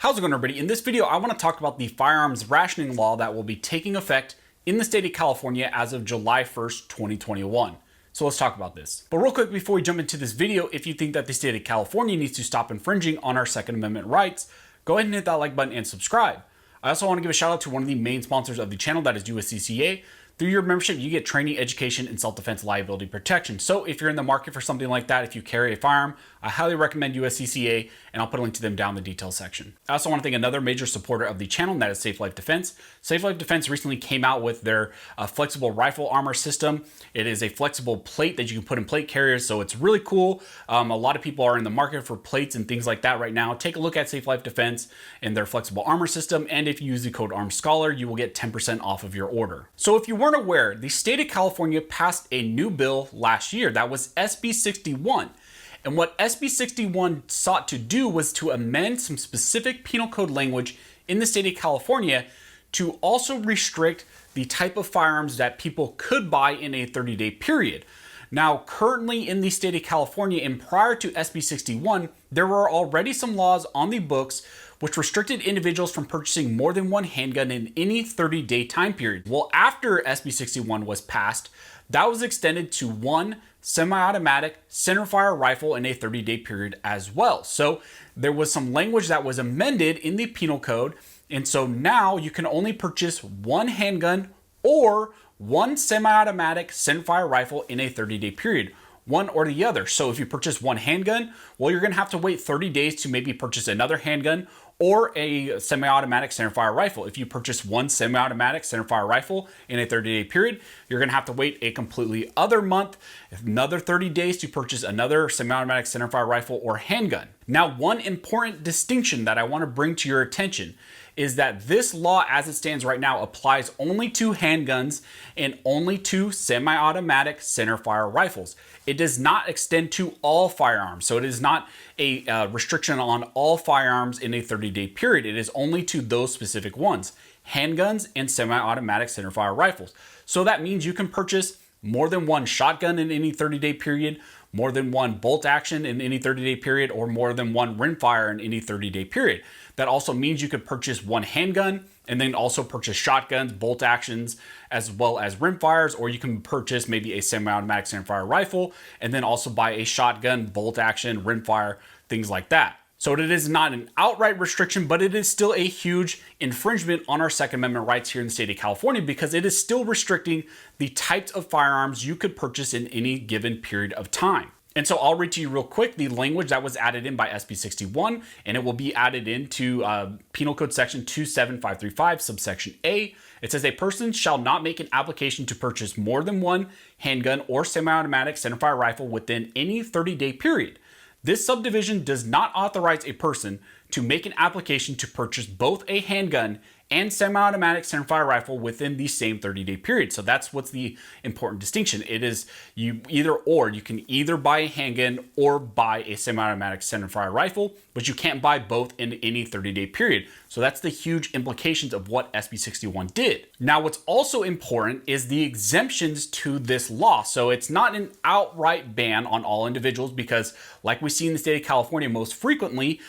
How's it going, everybody? In this video, I want to talk about the firearms rationing law that will be taking effect in the state of California as of July 1st, 2021. So let's talk about this. But real quick, before we jump into this video, if you think that the state of California needs to stop infringing on our Second Amendment rights, go ahead and hit that like button and subscribe. I also want to give a shout out to one of the main sponsors of the channel, that is USCCA. Through your membership, you get training, education, and self-defense liability protection. So if you're in the market for something like that, if you carry a firearm, I highly recommend USCCA, and I'll put a link to them down in the details section. I also want to thank another major supporter of the channel, and that is Safe Life Defense. Safe Life Defense recently came out with their flexible rifle armor system. It is a flexible plate that you can put in plate carriers, so it's really cool. A lot of people are in the market for plates and things like that right now. Take a look at Safe Life Defense and their flexible armor system, and if you use the code ARMSCHOLAR, you will get 10% off of your order. So if you weren't aware, the state of California passed a new bill last year that was SB 61. And what SB 61 sought to do was to amend some specific penal code language in the state of California to also restrict the type of firearms that people could buy in a 30-day period. Now, currently in the state of California and prior to SB 61, there were already some laws on the books which restricted individuals from purchasing more than one handgun in any 30-day time period. Well, after SB 61 was passed, that was extended to one semi-automatic centerfire rifle in a 30-day period as well. So there was some language that was amended in the penal code, and so now you can only purchase one handgun or one semi-automatic centerfire rifle in a 30-day period, one or the other. So if you purchase one handgun, well, you're gonna have to wait 30 days to maybe purchase another handgun or a semi-automatic centerfire rifle. If you purchase one semi-automatic centerfire rifle in a 30-day period, you're gonna have to wait a completely other month, another 30 days to purchase another semi-automatic centerfire rifle or handgun. Now, one important distinction that I wanna bring to your attention is that this law as it stands right now applies only to handguns and only to semi-automatic centerfire rifles. It does not extend to all firearms. So it is not a restriction on all firearms in a 30-day period. It is only to those specific ones, handguns and semi-automatic centerfire rifles. So that means you can purchase more than one shotgun in any 30-day period, more than one bolt action in any 30-day period, or more than one rimfire in any 30-day period. That also means you could purchase one handgun and then also purchase shotguns, bolt actions, as well as rimfires, or you can purchase maybe a semi-automatic centerfire rifle and then also buy a shotgun, bolt action, rimfire, things like that. So it is not an outright restriction, but it is still a huge infringement on our Second Amendment rights here in the state of California, because it is still restricting the types of firearms you could purchase in any given period of time. And so I'll read to you real quick the language that was added in by SB 61, and it will be added into Penal Code Section 27535, subsection A. It says, a person shall not make an application to purchase more than one handgun or semi-automatic centerfire rifle within any 30-day period. This subdivision does not authorize a person to make an application to purchase both a handgun and semi-automatic centerfire rifle within the same 30-day period. So that's what's the important distinction. It is you either or. You can either buy a handgun or buy a semi-automatic centerfire rifle, but you can't buy both in any 30-day period. So that's the huge implications of what SB 61 did. Now, what's also important is the exemptions to this law. So it's not an outright ban on all individuals, because like we see in the state of California most frequently,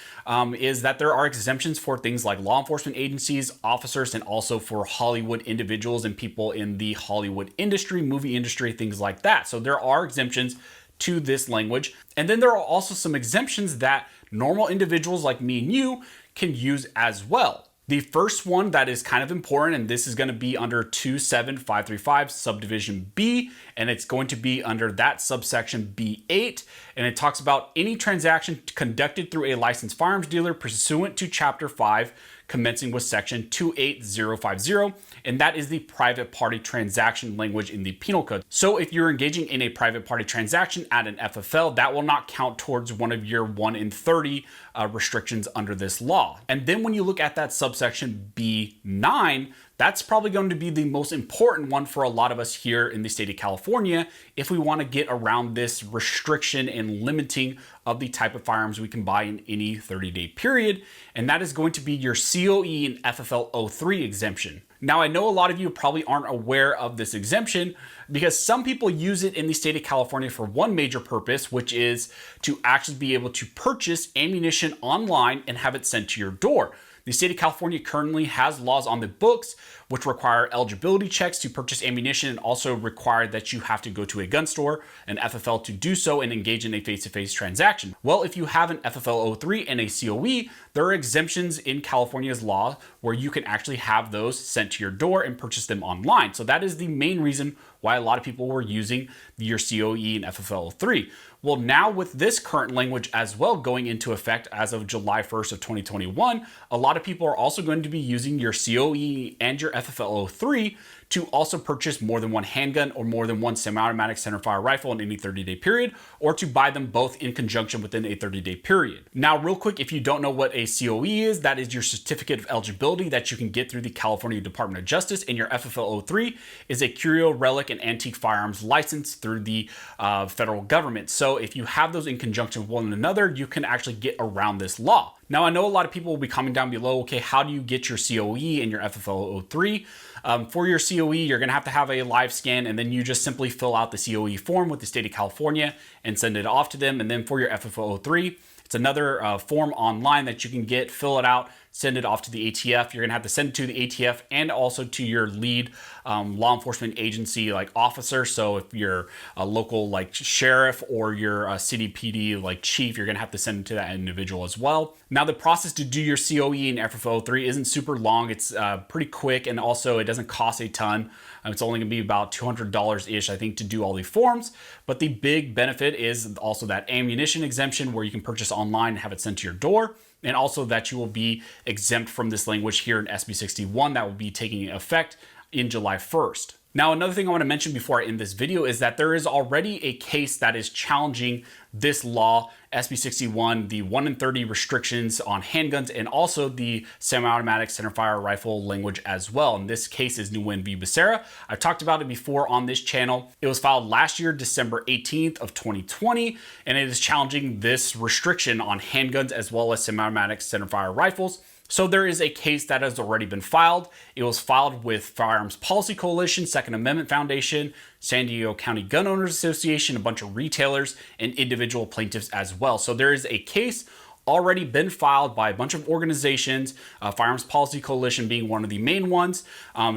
is that there are exemptions for things like law enforcement agencies, officers, and also for Hollywood individuals and people in the Hollywood industry, movie industry, things like that. So there are exemptions to this language. And then there are also some exemptions that normal individuals like me and you can use as well. The first one that is kind of important, and this is going to be under 27535 subdivision B, and it's going to be under that subsection B8, and it talks about any transaction conducted through a licensed firearms dealer pursuant to Chapter 5, commencing with section 28050, and that is the private party transaction language in the penal code. So if you're engaging in a private party transaction at an FFL, that will not count towards one of your 1 in 30 restrictions under this law. And then when you look at that subsection B9, that's probably going to be the most important one for a lot of us here in the state of California if we want to get around this restriction and limiting of the type of firearms we can buy in any 30-day period. And that is going to be your COE and FFL 03 exemption. Now, I know a lot of you probably aren't aware of this exemption because some people use it in the state of California for one major purpose, which is to actually be able to purchase ammunition online and have it sent to your door. The state of California currently has laws on the books which require eligibility checks to purchase ammunition, and also require that you have to go to a gun store, an FFL, to do so and engage in a face-to-face transaction. Well, if you have an FFL 03 and a COE, there are exemptions in California's law where you can actually have those sent to your door and purchase them online. So that is the main reason why a lot of people were using your COE and FFL 03. Well, now with this current language as well going into effect as of July 1st of 2021, a lot of people are also going to be using your COE and your FFL 03 to also purchase more than one handgun or more than one semi-automatic centerfire rifle in any 30-day period, or to buy them both in conjunction within a 30-day period. Now, real quick, if you don't know what a COE is, that is your certificate of eligibility that you can get through the California Department of Justice, and your FFL 03 is a curio, relic, and antique firearms license through the federal government. So if you have those in conjunction with one another, you can actually get around this law. Now, I know a lot of people will be commenting down below, okay, how do you get your COE and your FFL 03? For your COE, you're gonna have to have a live scan, and then you just simply fill out the COE form with the state of California and send it off to them. And then for your FFL 03, it's another form online that you can get, fill it out, send it off to the ATF. You're gonna have to send it to the ATF and also to your lead law enforcement agency like officer. So if you're a local like sheriff or you're a city PD like chief, you're gonna have to send it to that individual as well. Now, the process to do your COE and FFL 03 isn't super long. It's pretty quick, and also it doesn't cost a ton. It's only gonna be about $200-ish, I think, to do all the forms. But the big benefit is also that ammunition exemption where you can purchase online and have it sent to your door. And also that you will be exempt from this language here in SB 61 that will be taking effect in July 1st. Now, another thing I want to mention before I end this video is that there is already a case that is challenging this law, SB 61, the 1 in 30 restrictions on handguns, and also the semi-automatic centerfire rifle language as well. And this case is Nguyen v. Becerra. I've talked about it before on this channel. It was filed last year, December 18th of 2020, and it is challenging this restriction on handguns as well as semi-automatic centerfire rifles. So there is a case that has already been filed. It was filed with Firearms Policy Coalition, Second Amendment Foundation, San Diego County Gun Owners Association, a bunch of retailers, and individual plaintiffs as well. So there is a case already been filed by a bunch of organizations, Firearms Policy Coalition being one of the main ones,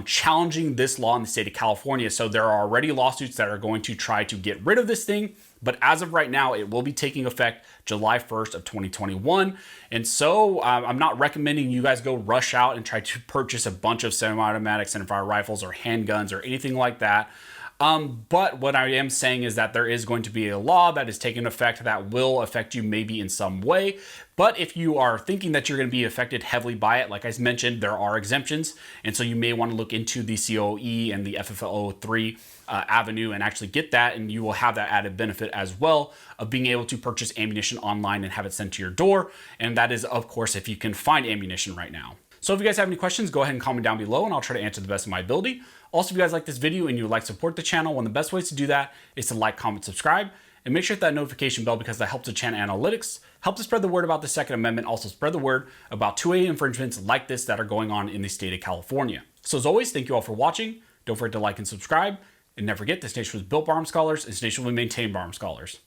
challenging this law in the state of California. So there are already lawsuits that are going to try to get rid of this thing. But as of right now, it will be taking effect July 1st of 2021. And so I'm not recommending you guys go rush out and try to purchase a bunch of semi-automatic centerfire rifles or handguns or anything like that. But what I am saying is that there is going to be a law that is taking effect that will affect you maybe in some way. But if you are thinking that you're going to be affected heavily by it, like I mentioned, there are exemptions. And so you may want to look into the COE and the FFL 03 avenue and actually get that. And you will have that added benefit as well of being able to purchase ammunition online and have it sent to your door. And that is, of course, if you can find ammunition right now. So if you guys have any questions, go ahead and comment down below and I'll try to answer the best of my ability. Also, if you guys like this video and you would like to support the channel, one of the best ways to do that is to like, comment, subscribe, and make sure to hit that notification bell because that helps the channel analytics, helps to spread the word about the Second Amendment, also spread the word about 2A infringements like this that are going on in the state of California. So as always, thank you all for watching. Don't forget to like and subscribe, and never forget this nation was built by armed scholars, and this nation will be maintained by armed scholars.